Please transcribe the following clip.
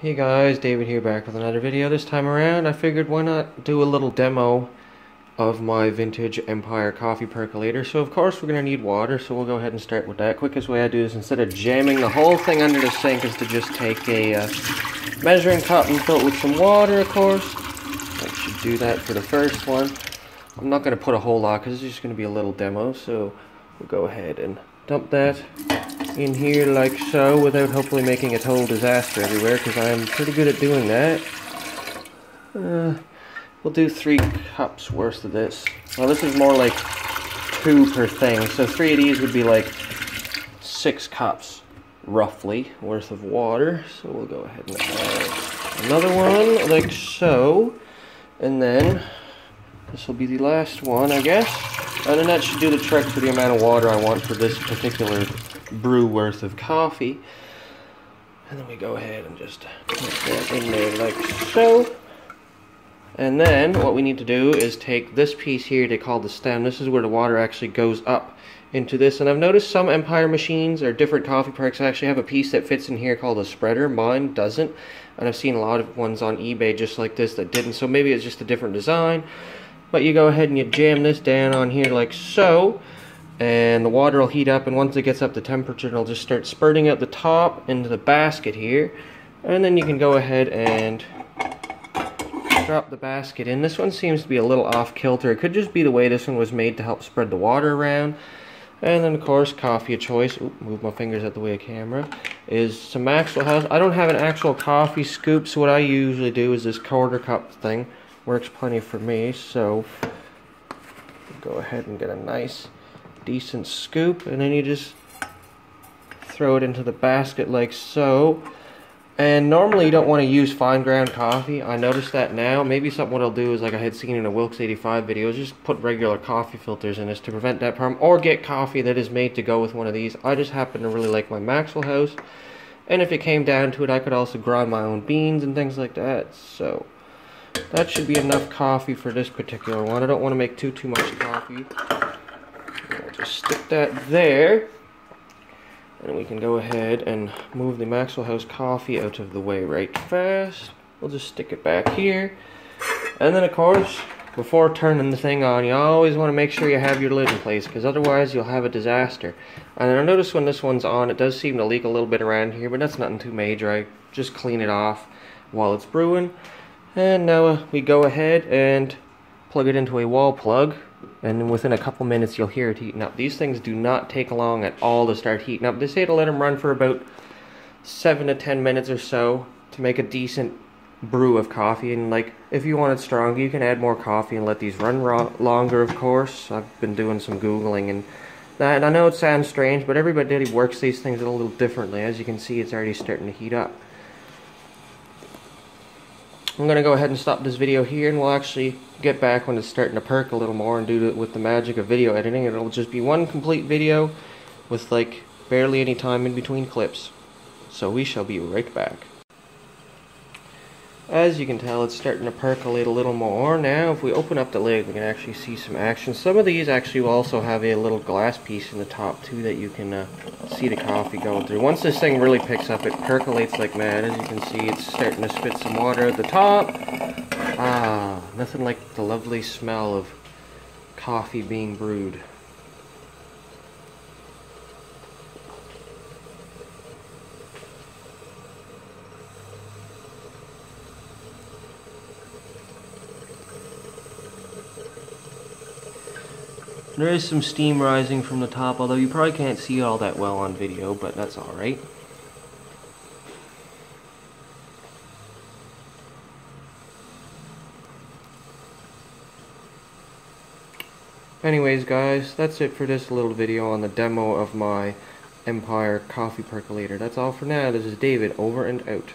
Hey guys, David here back with another video. This time around I figured why not do a little demo of my vintage Empire coffee percolator. So of course we're going to need water, so we'll go ahead and start with that. Quickest way I do this, instead of jamming the whole thing under the sink, is to just take a measuring cup and fill it with some water, of course. I should do that for the first one. I'm not going to put a whole lot because it's just going to be a little demo, so we'll go ahead and dump that in here like so, without hopefully making a total disaster everywhere, because I'm pretty good at doing that. We'll do 3 cups worth of this. Well, this is more like 2 per thing, so 3 of these would be like 6 cups roughly worth of water. So we'll go ahead and add another one like so, and then this will be the last one, I guess. And then that should do the trick for the amount of water I want for this particular brew worth of coffee. And then we go ahead and just put that in there like so. And then what we need to do is take this piece here they call the stem. This is where the water actually goes up into this. And I've noticed some Empire machines or different coffee perks actually have a piece that fits in here called a spreader. Mine doesn't. And I've seen a lot of ones on eBay just like this that didn't. So maybe it's just a different design. But you go ahead and you jam this down on here like so, and the water will heat up, and once it gets up to temperature, it'll just start spurting out the top into the basket here. And then you can go ahead and drop the basket in. This one seems to be a little off kilter. It could just be the way this one was made to help spread the water around. And then of course, coffee of choice, move my fingers out the way of camera, is some Maxwell House. I don't have an actual coffee scoop, so what I usually do is this quarter cup thing. Works plenty for me, so go ahead and get a nice decent scoop, and then you just throw it into the basket like so. And normally you don't want to use fine ground coffee. I noticed that now. Maybe something what I'll do is, like I had seen in a Wilkes 85 video, is just put regular coffee filters in this to prevent that problem, or get coffee that is made to go with one of these. I just happen to really like my Maxwell House, and if it came down to it, I could also grind my own beans and things like that. So that should be enough coffee for this particular one. I don't want to make too much coffee. We'll just stick that there. And we can go ahead and move the Maxwell House coffee out of the way right fast. We'll just stick it back here. And then of course, before turning the thing on, you always want to make sure you have your lid in place, because otherwise you'll have a disaster. And I notice when this one's on, it does seem to leak a little bit around here, but that's nothing too major. I just clean it off while it's brewing. And now we go ahead and plug it into a wall plug, and within a couple minutes you'll hear it heating up. These things do not take long at all to start heating up. They say to let them run for about 7 to 10 minutes or so to make a decent brew of coffee. And like, if you want it stronger, you can add more coffee and let these run longer, of course. I've been doing some Googling, and I know it sounds strange, but everybody works these things a little differently. As you can see, it's already starting to heat up. I'm going to go ahead and stop this video here, and we'll actually get back when it's starting to perk a little more and do it with the magic of video editing. It'll just be one complete video with like barely any time in between clips. So we shall be right back. As you can tell, it's starting to percolate a little more. Now if we open up the lid, we can actually see some action. Some of these actually will also have a little glass piece in the top too that you can see the coffee going through. Once this thing really picks up, it percolates like mad. As you can see, it's starting to spit some water at the top. Ah, nothing like the lovely smell of coffee being brewed. There is some steam rising from the top, although you probably can't see all that well on video, but that's alright. Anyways guys, that's it for this little video on the demo of my Empire coffee percolator. That's all for now. This is David, over and out.